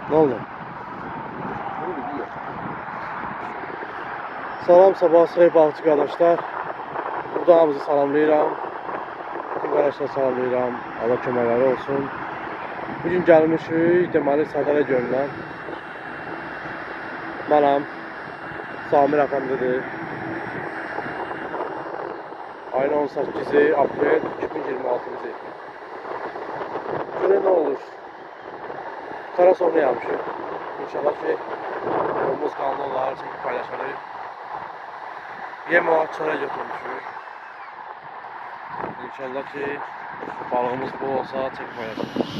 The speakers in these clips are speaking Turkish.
Ne oldu? Salam sabah xeyir balıqçı qardaşlar. Burada hamınızı salamlayıram. Bütün qardaşlar salamlayıram. Allah köməkləri olsun. Bugün gəlmişik deməli Sədərə gölündən. Mənəm Samir əfəndidir. Ayın 18-i aprel 2026-cı il. Görək nə olur. Qara sonra yapmışıq. İnşallah ki yolumuz kanlı olar, çəkib paylaşarıq. Yem o çöre götürmüşük. İnşallah ki balığımız bol olsa çəkib paylaşarıq.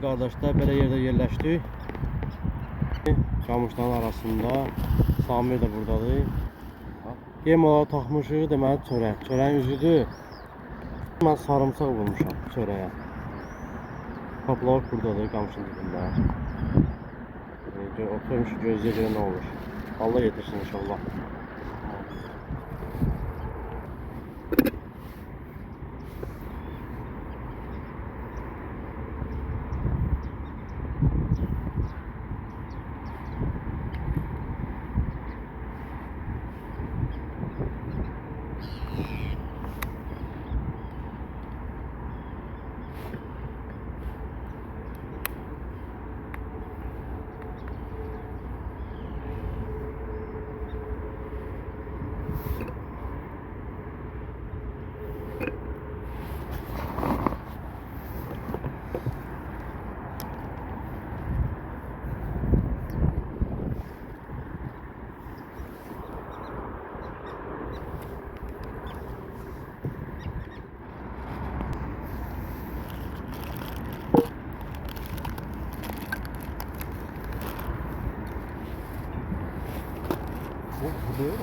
Qardaşlar belə yerdə yerləşdik. Qamışların arasında. Samir də buradadır. Yem olaraq taxmışıq, deməli çörək. Çörəyin üzüdür. Mən sarımsaq vurmuşam çörəyə. Paplaq buradadır, qamışın dibində. Oturmuş gözləyə görə nə olur. Allah yetirsin inşallah. Burada yok.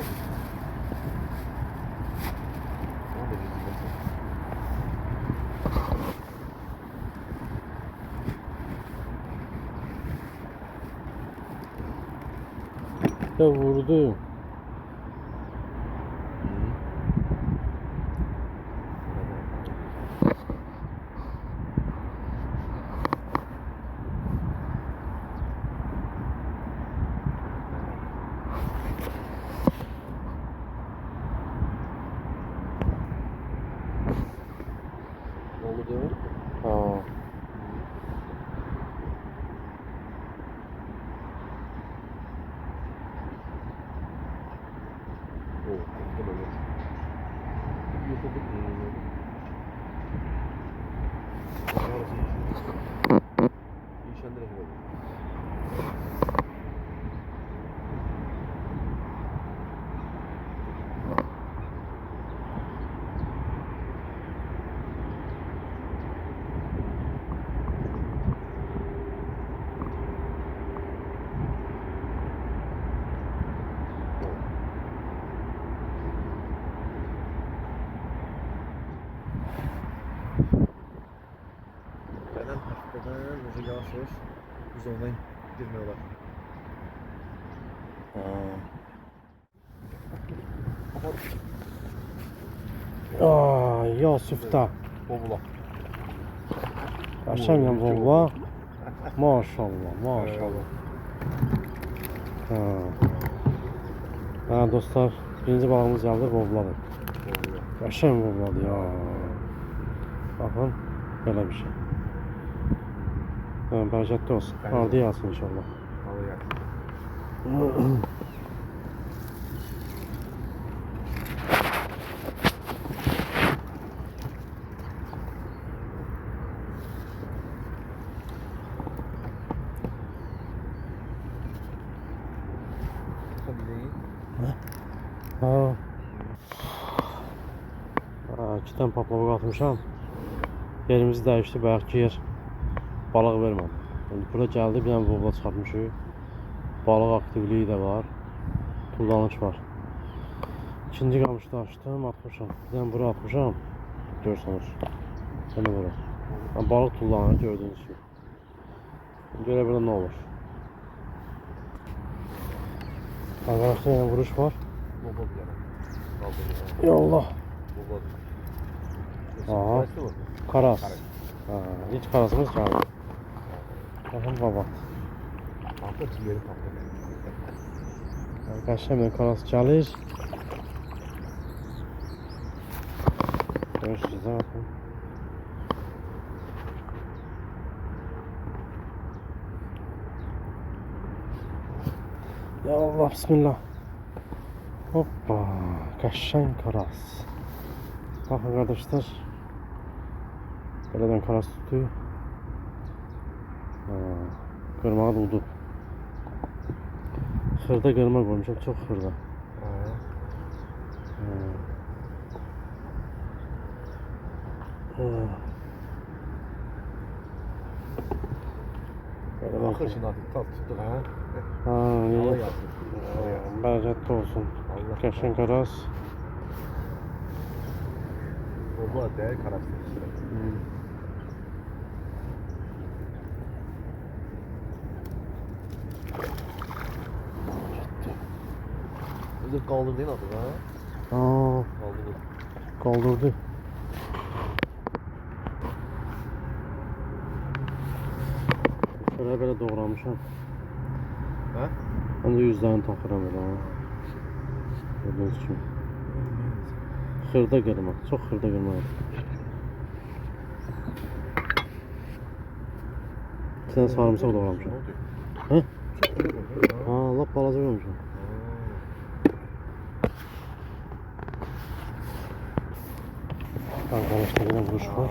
Ya vurdu. Oldu. Ha. Burada yavaş yavaş biz ondan girmiyorlar. Aa, Yusuf'ta. Bobula. Aşağı yan bobula. Maşallah, maşallah. Ha dostlar, birinci balığımız geldi bobuladır. Aşağı bobuladır ya. Bakın, böyle bir şey. Bereketli olsun. Ardı yazsın inşallah. Ha. tane paplava atmışam. Yerimizi dəyişdi, bayaqki yer balıq vermədi. İndi bura gəldi, bir dənə bobla çıxartmışıq. Balıq aktivliyi də var. Tullanıç var. İkinci qamışda açdım, atmışam. Bir dənə bura atmışam. Görsənir. Sən də bura. Balıq tullanır, gördüyünüz kimi. Görə burada nə olur? Arkadaşlar yine vuruş var. Ya Allah. Aha. Karas. Hiç karasımız çağırdı. Bakın baba. Arkadaşlar hemen karas çalır. Görüşürüz bakın. Ya Allah, bismillah. Hoppa, kaşşan karas. Bakın kardeşler. Buradan karas tutuyor. Kırmağı buldu. Xırda kırma koymuşum, çok xırda. Akışın artık tat tuttuk ha. İyi. Bereketli olsun. Kaşşan karas. Bu da değer karastır. Özür kaldırdın artık ha. Kaldırdı. Şöyle böyle doğramışam. Ha? Ben de 100 tane takıram öyle ha. Gördüğünüz gibi. Xırda kırma, çok xırda kırma. Sen sarımsak doğramışam. He? Lap balaca koymuşam. Arkadaşlar yine vuruş var.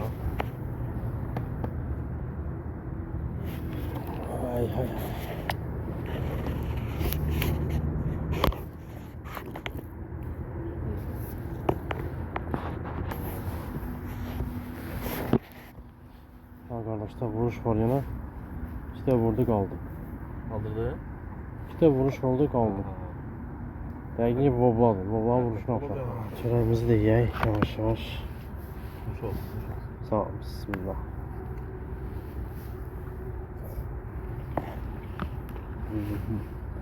Hay hay. Arkadaşlar vuruş var yine. İşte vurdu kaldı. Kaldırdı. İşte vuruş oldu kaldı. Belki gibi bobladı. Bobla vuruşuna yapar. Çöreğimizi de yiyey yavaş yavaş. Kuş ol. Sağ ol. Bismillah.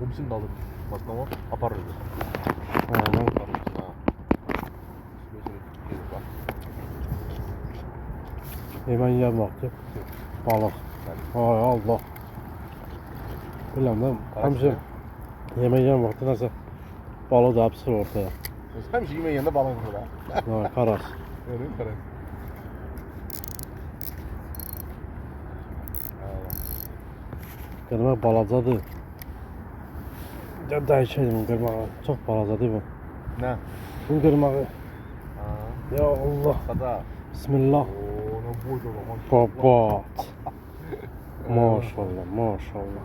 Bu bizim dalı. Baklava aparırdı. Aynen. Hemen yer vakti. Balık. Ay Allah. Bilmem değil mi? Hemşe yemek yer vakti nasıl balığı da hapsır ortaya. Hem şey yemeğinde balon burada. Ha, karas. Öyle mi karas? Qırmaq balacadır. Ya dəyişəydim qırmağı. Çox balacadır bu. Ne? Bu qırmağı. Ya Allah. Sada. Bismillah. Oo, ne boydu lan. Babat. Maşallah, maşallah.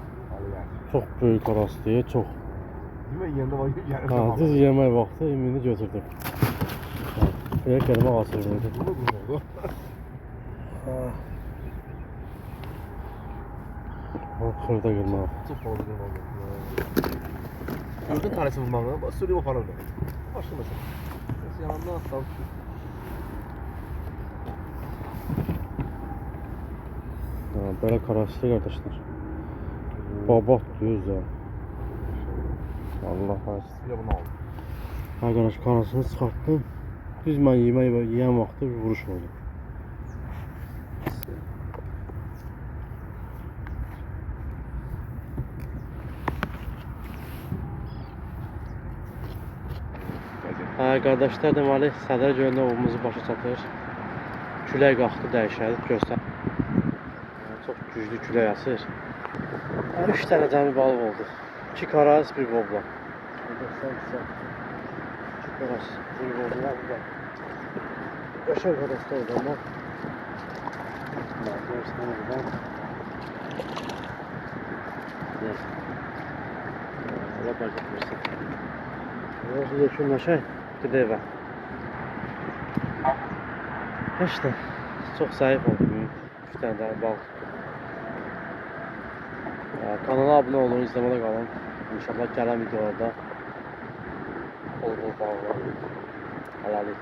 Çox böyük karasıdır, çox. Yemeğin yanında var. Ha, düz yemək vaxtı ümini götürdüm. Belə qırmaq asıldı. Bu oldu. Xırda qırmaq. Çok fazla oldu. Gördün tanesi vurmağını, bak sürüyor aparırdı. Başlamasın. Yanından aslan. Belə karasıdır qardaşlar. Babat diyoruz ya. Allah hayırlısı. Bir de bunu aldım. Arkadaş karasını çıxartdım. Düz mən yeyən vaxtı bir vuruş oldu. Qardaşlar deməli Sədər gölündə ovumuzu başa çatır. Külək qalxdı dəyişəlib göstər. Çox güclü külək əsir. 3 dənə cəmi balıq oldu. 2 karas, 1 bobla. Güzel. 2 karas, 1 bobla. Yaşar karaslar oldu ama. Görsənə buradan. Allah bacak versin. Burası yekunlaşay. Gidelim. İşte çok zayıf oldu bugün. 3 tane daha bal tuttum. Kanala abone olun, izlemede kalın. İnşallah gelen videolarda bol bol bağlar. Helalik.